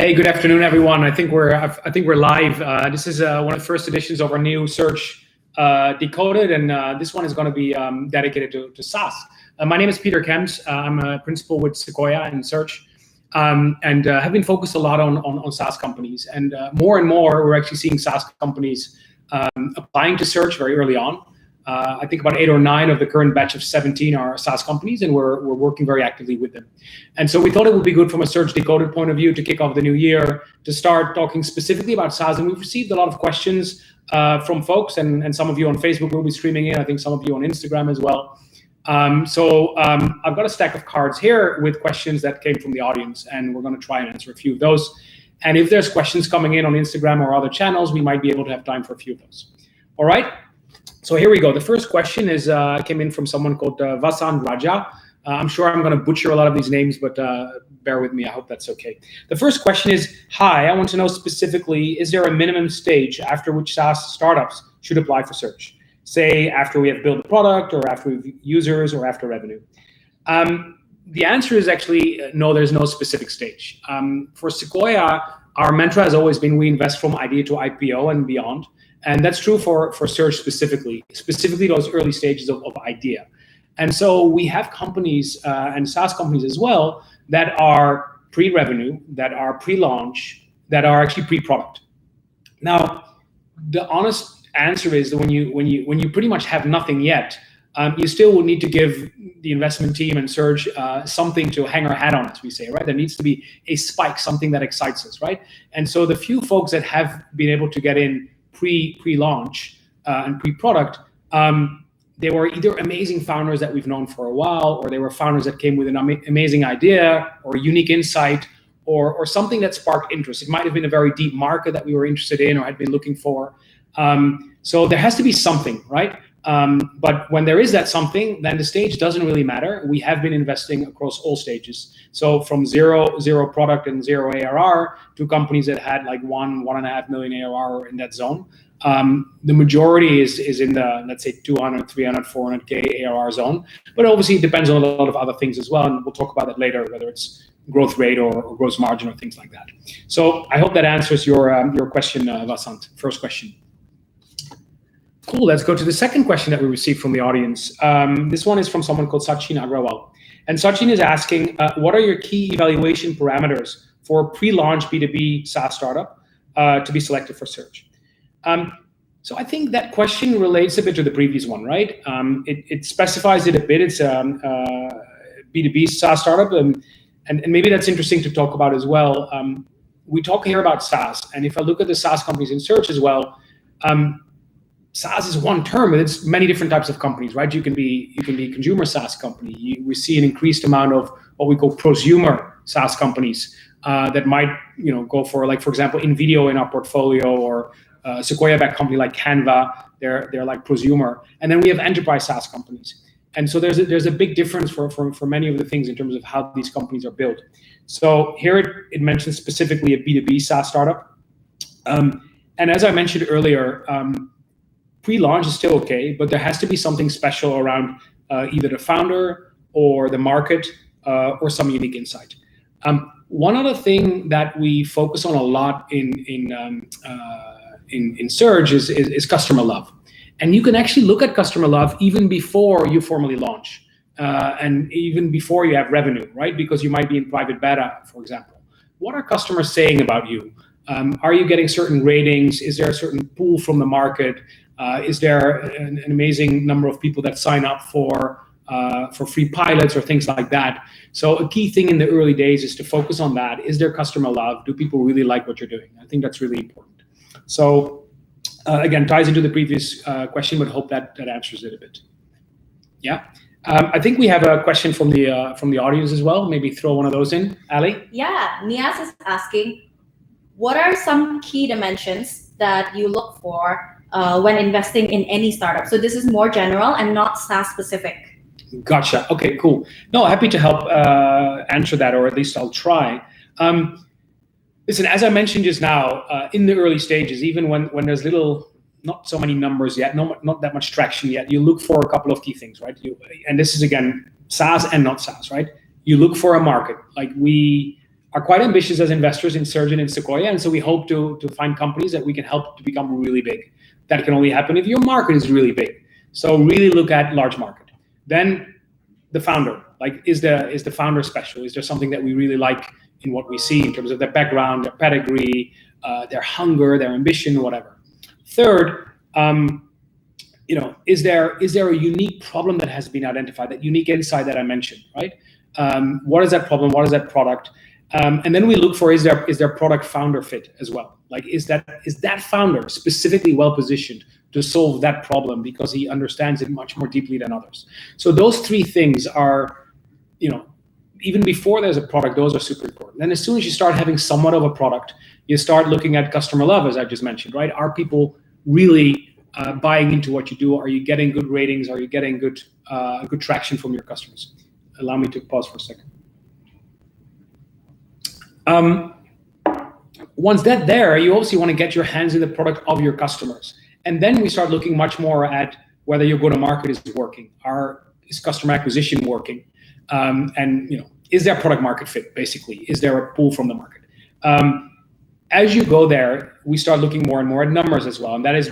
Hey, good afternoon, everyone. I think we're live. This is one of the first editions of our new Surge Decoded, and this one is going to be dedicated to SaaS. My name is Pieter Kemps. I'm a principal with Sequoia and Surge, and have been focused a lot on SaaS companies. And more, we're actually seeing SaaS companies applying to Surge very early on. I think about 8 or 9 of the current batch of 17 are SaaS companies, and we're working very actively with them. And so we thought it would be good from a Surge Decoded point of view to kick off the new year, to start talking specifically about SaaS. And we've received a lot of questions from folks, and some of you on Facebook will be streaming in. I think some of you on Instagram as well. So I've got a stack of cards here with questions that came from the audience, and we're going to try and answer a few of those. And if there's questions coming in on Instagram or other channels, we might be able to have time for a few of those. All right. So here we go. The first question is came in from someone called Vasant Raja. I'm sure I'm going to butcher a lot of these names, but bear with me. I hope that's okay. The first question is, hi, I want to know specifically, is there a minimum stage after which SaaS startups should apply for Surge? Say after we have built a product, or after we've users, or after revenue? The answer is actually no, there's no specific stage. For Sequoia, our mantra has always been we invest from idea to IPO and beyond. And that's true for Surge specifically those early stages of idea. And so we have companies and SaaS companies as well that are pre-revenue, that are pre-launch, that are actually pre-product. Now, the honest answer is that when you pretty much have nothing yet, you still will need to give the investment team and Surge something to hang our hat on, as we say, right? There needs to be a spike, something that excites us, right? And so the few folks that have been able to get in pre-launch and pre-product, they were either amazing founders that we've known for a while, or they were founders that came with an amazing idea or unique insight, or something that sparked interest. It might have been a very deep market that we were interested in or had been looking for. So there has to be something, right? But when there is that something, then the stage doesn't really matter. We have been investing across all stages. So from zero product and 0 ARR to companies that had like 1.5 million ARR in that zone. The majority is in the, let's say, 200, 300, 400K ARR zone. But obviously it depends on a lot of other things as well. And we'll talk about that later, whether it's growth rate or gross margin or things like that. So I hope that answers your question, Vasant, first question. Cool, let's go to the second question that we received from the audience. This one is from someone called Sachin Agrawal. And Sachin is asking, what are your key evaluation parameters for a pre-launch B2B SaaS startup to be selected for Surge? So I think that question relates a bit to the previous one, right? It specifies it a bit. It's a B2B SaaS startup, and maybe that's interesting to talk about as well. We talk here about SaaS, and if I look at the SaaS companies in Surge as well, SaaS is one term, and it's many different types of companies, right? You can be a consumer SaaS company. We see an increased amount of what we call prosumer SaaS companies that might, go for, like, for example, InVideo in our portfolio, or a Sequoia-backed company like Canva. They're like prosumer, and then we have enterprise SaaS companies. And so there's a big difference for many of the things in terms of how these companies are built. So here it mentions specifically a B2B SaaS startup, and as I mentioned earlier. Pre-launch is still okay, but there has to be something special around either the founder or the market or some unique insight. One other thing that we focus on a lot in Surge is customer love, and you can actually look at customer love even before you formally launch, and even before you have revenue, right? Because you might be in private beta, for example. What are customers saying about you? Are you getting certain ratings? Is there a certain pull from the market? Is there an amazing number of people that sign up for free pilots or things like that? So a key thing in the early days is to focus on that. Is there customer love? Do people really like what you're doing? I think that's really important. So again, ties into the previous question, but hope that answers it a bit. Yeah. I think we have a question from the audience as well. Maybe throw one of those in, Ali. Yeah, Nias is asking, what are some key dimensions that you look for when investing in any startup? So this is more general and not SaaS specific. Gotcha. Okay, cool. No, happy to help answer that, or at least I'll try. Listen, as I mentioned just now, in the early stages, even when there's not so many numbers yet, not that much traction yet, you look for a couple of key things, right? And this is, again, SaaS and not SaaS, right? You look for a market. Like we are quite ambitious as investors in Surge and in Sequoia, and so we hope to find companies that we can help to become really big. That can only happen if your market is really big. So really look at large market. Then the founder, like is the founder special? Is there something that we really like in what we see in terms of their background, their pedigree, their hunger, their ambition, whatever. Third, is there a unique problem that has been identified, that unique insight that I mentioned, right? What is that problem? What is that product? And then we look for, is there product founder fit as well? Like, is that founder specifically well positioned to solve that problem because he understands it much more deeply than others? So those three things are, even before there's a product, those are super important. Then as soon as you start having somewhat of a product, you start looking at customer love, as I just mentioned, right? Are people really buying into what you do? Are you getting good ratings? Are you getting good traction from your customers? Allow me to pause for a second. Once that's there, you obviously want to get your hands in the product of your customers. And then we start looking much more at whether your go-to-market is working. Is customer acquisition working? And is there product market fit, basically? Is there a pull from the market? As you go there, we start looking more and more at numbers as well. And that is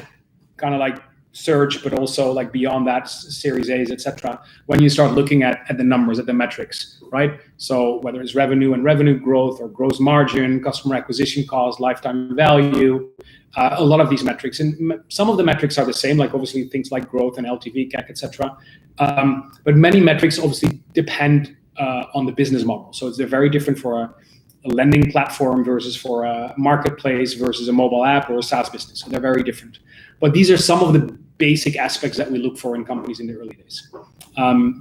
kind of like Surge, but also like beyond that, Series A's, etc. When you start looking at the numbers, at the metrics, right? So whether it's revenue and revenue growth, or gross margin, customer acquisition cost, lifetime value, a lot of these metrics, and some of the metrics are the same, like obviously things like growth and LTV, CAC, etc. But many metrics obviously depend on the business model. So they're very different for a lending platform versus for a marketplace versus a mobile app or a SaaS business. So they're very different. But these are some of the basic aspects that we look for in companies in the early days.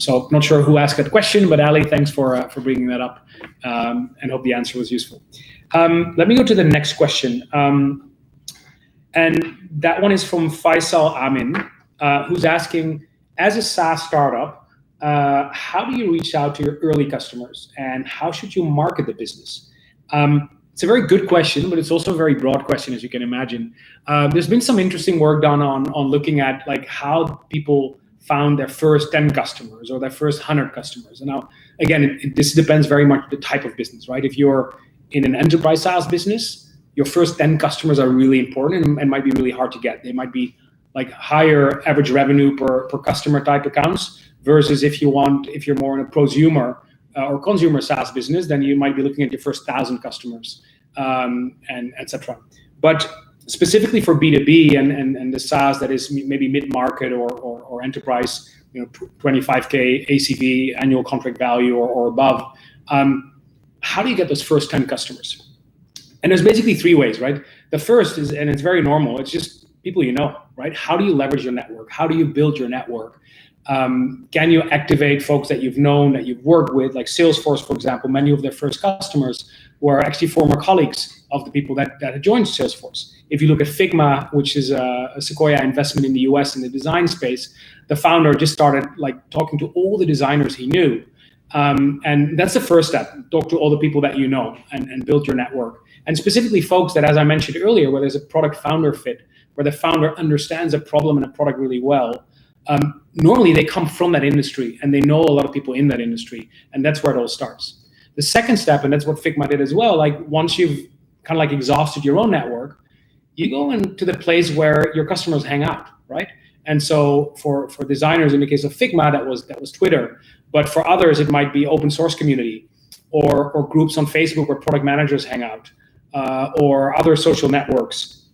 So not sure who asked that question, but Ali, thanks for bringing that up, and hope the answer was useful. Let me go to the next question. And that one is from Faisal Amin, who's asking, as a SaaS startup, how do you reach out to your early customers, and how should you market the business? It's a very good question, but it's also a very broad question, as you can imagine. There's been some interesting work done on looking at like how people found their first 10 customers or their first 100 customers. And now, again, this depends very much on the type of business, right? If you're in an enterprise SaaS business, your first 10 customers are really important and might be really hard to get. They might be like higher average revenue per customer type accounts, versus if you're more in a prosumer or consumer SaaS business, then you might be looking at your first 1,000 customers, and etc. But specifically for B2B and the SaaS that is maybe mid-market or enterprise, 25K ACV, annual contract value or above, how do you get those first 10 customers? And there's basically three ways, right? The first is, and it's very normal, it's just people right? How do you leverage your network? How do you build your network? Can you activate folks that you've known, that you've worked with, like Salesforce, for example? Many of their first customers were actually former colleagues of the people that had joined Salesforce. If you look at Figma, which is a Sequoia investment in the US in the design space, the founder just started like talking to all the designers he knew. And that's the first step. Talk to all the people that you know and build your network. And specifically folks that, as I mentioned earlier, where there's a product founder fit, where the founder understands a problem and a product really well. Normally they come from that industry and they know a lot of people in that industry, and that's where it all starts. The second step, and that's what Figma did as well, like once you've kind of like exhausted your own network, you go into the place where your customers hang out, right? And so for designers, in the case of Figma, that was Twitter, but for others it might be open source community or groups on Facebook where product managers hang out, or other social networks,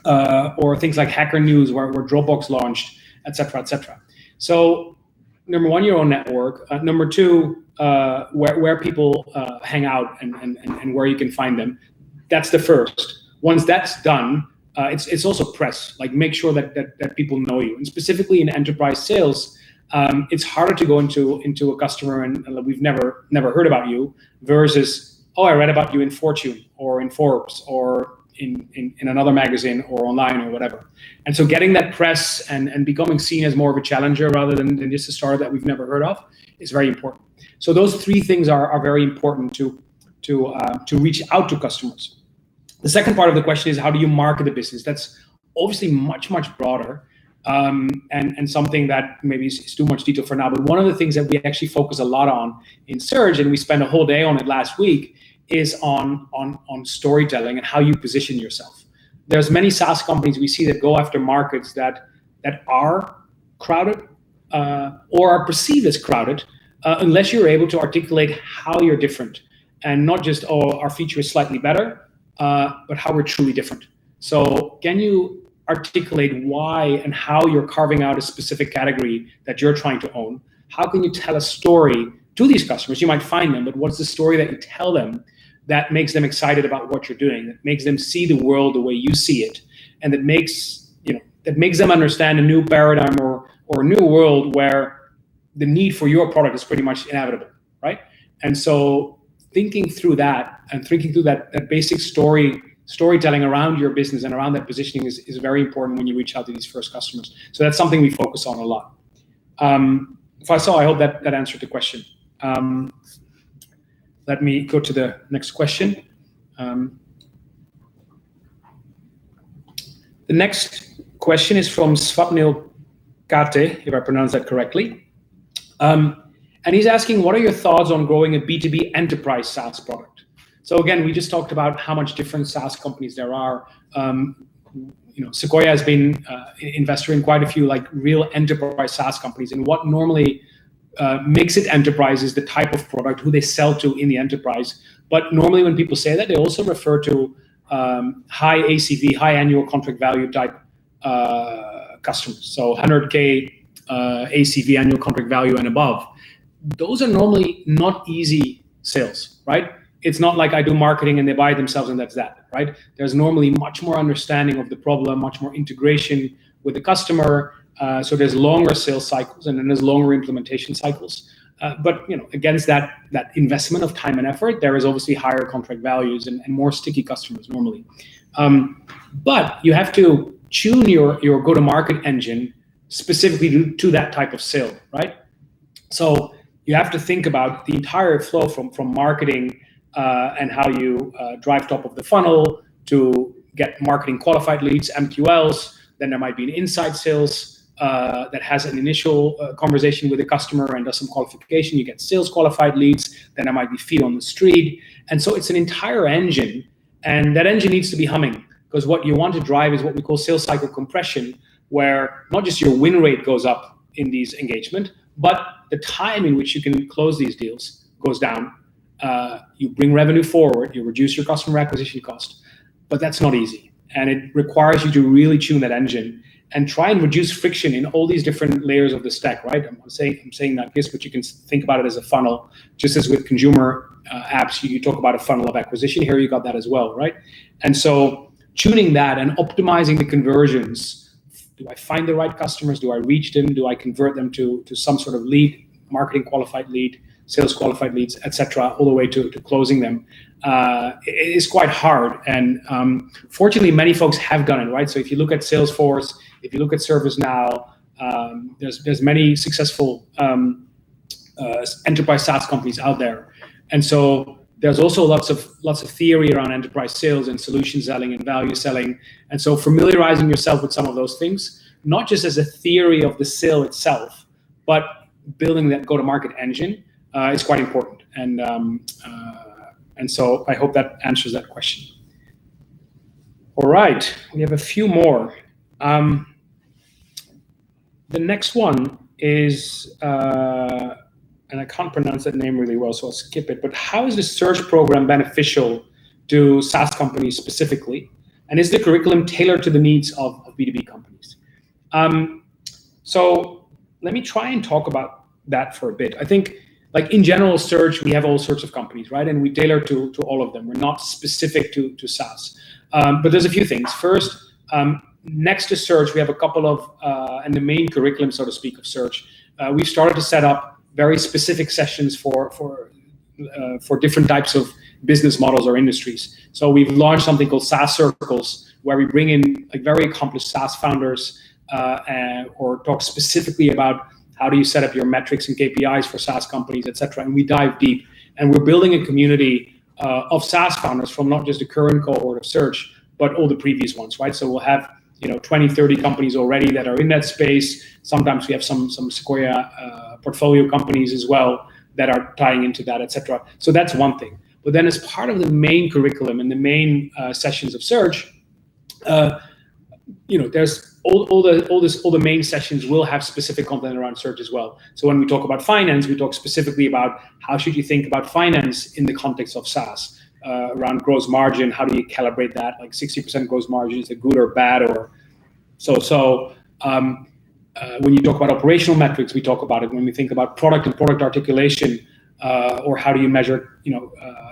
or things like Hacker News where Dropbox launched, etc., etc. So number one, your own network. Number two, where people hang out and where you can find them. That's the first. Once that's done, it's also press. Like make sure that people know you. And specifically in enterprise sales, it's harder to go into a customer and we've never heard about you, versus, oh, I read about you in Fortune or in Forbes or in another magazine or online or whatever. And so getting that press and becoming seen as more of a challenger rather than just a startup that we've never heard of is very important. So those three things are very important to reach out to customers. The second part of the question is, how do you market the business? That's obviously much broader, and something that maybe is too much detail for now. But one of the things that we actually focus a lot on in Surge, and we spent a whole day on it last week, is on storytelling and how you position yourself. There's many SaaS companies we see that go after markets that are crowded or are perceived as crowded, unless you're able to articulate how you're different, and not just, oh, our feature is slightly better, but how we're truly different. So can you articulate why and how you're carving out a specific category that you're trying to own? How can you tell a story to these customers? You might find them, but what's the story that you tell them that makes them excited about what you're doing, that makes them see the world the way you see it, and that makes them understand a new paradigm or a new world where the need for your product is pretty much inevitable, right? And so thinking through that and thinking through that basic storytelling around your business and around that positioning is very important when you reach out to these first customers. So that's something we focus on a lot. Faisal, I hope that answered the question. Let me go to the next question. The next question is from Swapnil Kate, if I pronounce that correctly. And he's asking, what are your thoughts on growing a B2B enterprise SaaS product? So again, we just talked about how much different SaaS companies there are. Sequoia has been investor in quite a few like real enterprise SaaS companies, and what normally makes it enterprise is the type of product, who they sell to in the enterprise. But normally when people say that, they also refer to high ACV, high annual contract value type customers. So 100K ACV, annual contract value and above. Those are normally not easy sales, right? It's not like I do marketing and they buy it themselves and that's that, right? There's normally much more understanding of the problem, much more integration with the customer. So there's longer sales cycles, and then there's longer implementation cycles. But against that investment of time and effort, there is obviously higher contract values and more sticky customers normally. But you have to tune your go-to-market engine specifically to that type of sale, right? So you have to think about the entire flow from marketing and how you drive top of the funnel to get marketing qualified leads, MQLs. Then there might be an inside sales that has an initial conversation with the customer and does some qualification. You get sales qualified leads. Then there might be feet on the street. And so it's an entire engine, and that engine needs to be humming, because what you want to drive is what we call sales cycle compression, where not just your win rate goes up in these engagement, but the time in which you can close these deals goes down. You bring revenue forward, you reduce your customer acquisition cost, but that's not easy. And it requires you to really tune that engine and try and reduce friction in all these different layers of the stack, right? I'm saying that, yes, but you can think about it as a funnel. Just as with consumer apps, you talk about a funnel of acquisition. Here you got that as well, right? And so tuning that and optimizing the conversions. Do I find the right customers? Do I reach them? Do I convert them to some sort of lead, marketing qualified lead, sales qualified leads, etc., all the way to closing them? It is quite hard. And fortunately, many folks have done it, right? So if you look at Salesforce, if you look at ServiceNow, there's many successful enterprise SaaS companies out there. And so there's also lots of theory around enterprise sales and solution selling and value selling. And so familiarizing yourself with some of those things, not just as a theory of the sale itself, but building that go-to-market engine is quite important. And so I hope that answers that question. All right, we have a few more. The next one is, and I can't pronounce that name really well, so I'll skip it, but how is the Surge program beneficial to SaaS companies specifically? And is the curriculum tailored to the needs of B2B companies? So let me try and talk about that for a bit. I think, like in general, Surge, we have all sorts of companies, right? And we tailor to all of them. We're not specific to SaaS. But there's a few things. First, next to Surge, we have a couple of, and the main curriculum, so to speak, of Surge, we've started to set up very specific sessions for different types of business models or industries. So we've launched something called SaaS Circles, where we bring in like very accomplished SaaS founders or talk specifically about how do you set up your metrics and KPIs for SaaS companies, et cetera. And we dive deep. And we're building a community of SaaS founders from not just the current cohort of Surge, but all the previous ones, right? So we'll have 20, 30 companies already that are in that space. Sometimes we have some Sequoia portfolio companies as well that are tying into that, et cetera. So that's one thing. But then as part of the main curriculum and the main sessions of Surge, there's all the main sessions will have specific content around Surge as well. So when we talk about finance, we talk specifically about how should you think about finance in the context of SaaS, around gross margin. How do you calibrate that? Like 60% gross margin, is it good or bad or so? When you talk about operational metrics, we talk about it. When we think about product and product articulation, or how do you measure,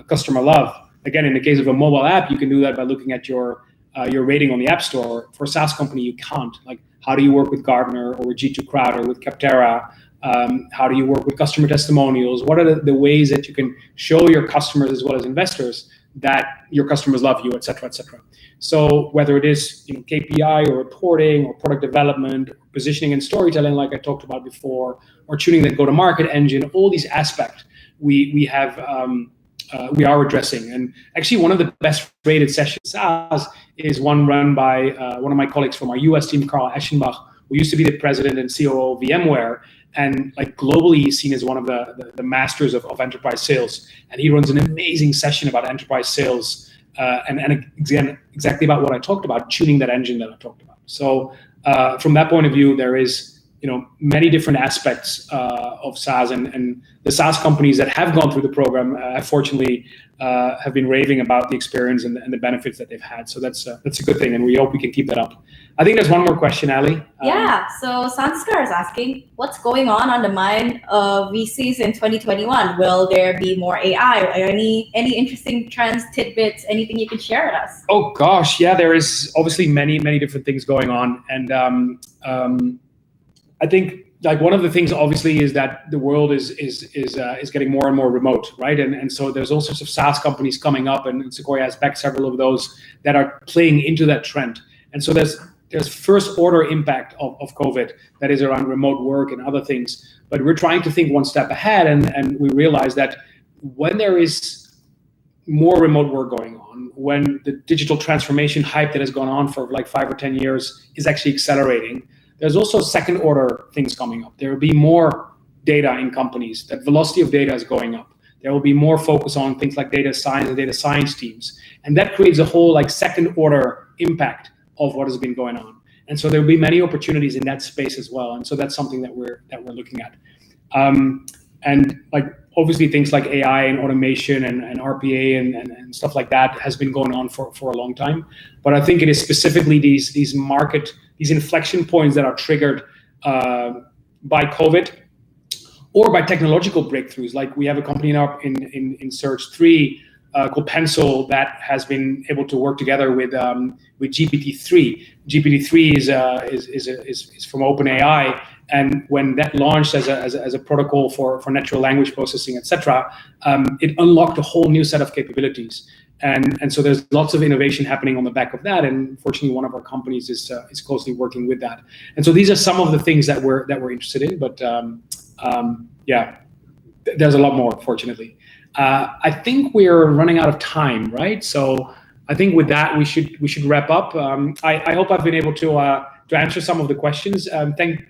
customer love? Again, in the case of a mobile app, you can do that by looking at your rating on the App Store. For a SaaS company, you can't. Like, how do you work with Gartner or with G2 Crowd or with Capterra? How do you work with customer testimonials? What are the ways that you can show your customers as well as investors that your customers love you, et cetera, et cetera. So whether it is KPI or reporting or product development, or positioning and storytelling, like I talked about before, or tuning the go-to-market engine, all these aspects we are addressing. And actually, one of the best rated sessions SaaS is one run by one of my colleagues from our US team, Carl Eschenbach, who used to be the president and COO of VMware, and like globally he's seen as one of the masters of enterprise sales. And he runs an amazing session about enterprise sales, and again, exactly about what I talked about, tuning that engine that I talked about. So from that point of view, there is many different aspects of SaaS, and the SaaS companies that have gone through the program, fortunately, have been raving about the experience and the benefits that they've had. So that's a good thing, and we hope we can keep that up. I think there's one more question, Ali. Yeah, so Sanskar is asking, what's going on the mind of VCs in 2021? Will there be more AI or any interesting trends, tidbits, anything you can share with us? Oh gosh, yeah, there is obviously many different things going on, and I think like one of the things obviously is that the world is getting more and more remote, right? And so there's all sorts of SaaS companies coming up, and Sequoia has backed several of those that are playing into that trend. And so there's first order impact of COVID that is around remote work and other things. But we're trying to think one step ahead, and we realize that when there is more remote work going on, when the digital transformation hype that has gone on for like 5 or 10 years is actually accelerating, there's also second order things coming up. There will be more data in companies. That velocity of data is going up. There will be more focus on things like data science and data science teams. And that creates a whole like second order impact of what has been going on. And so there will be many opportunities in that space as well. And so that's something that we're looking at. And like obviously things like AI and automation and RPA and stuff like that has been going on for a long time. But I think it is specifically these inflection points that are triggered by COVID or by technological breakthroughs. Like we have a company now in Surge 3 called Pencil that has been able to work together with GPT-3. GPT-3 is from OpenAI, and when that launched as a protocol for natural language processing, etc., it unlocked a whole new set of capabilities. And so there's lots of innovation happening on the back of that, and fortunately, one of our companies is closely working with that. And so these are some of the things that we're interested in. But yeah, there's a lot more, fortunately. I think we're running out of time, right? So I think with that we should wrap up. I hope I've been able to answer some of the questions. Thanks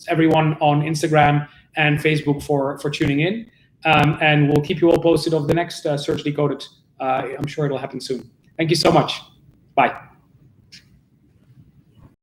everyone on Instagram and Facebook for tuning in, and we'll keep you all posted of the next Surge Decoded. I'm sure it'll happen soon. Thank you so much. Bye.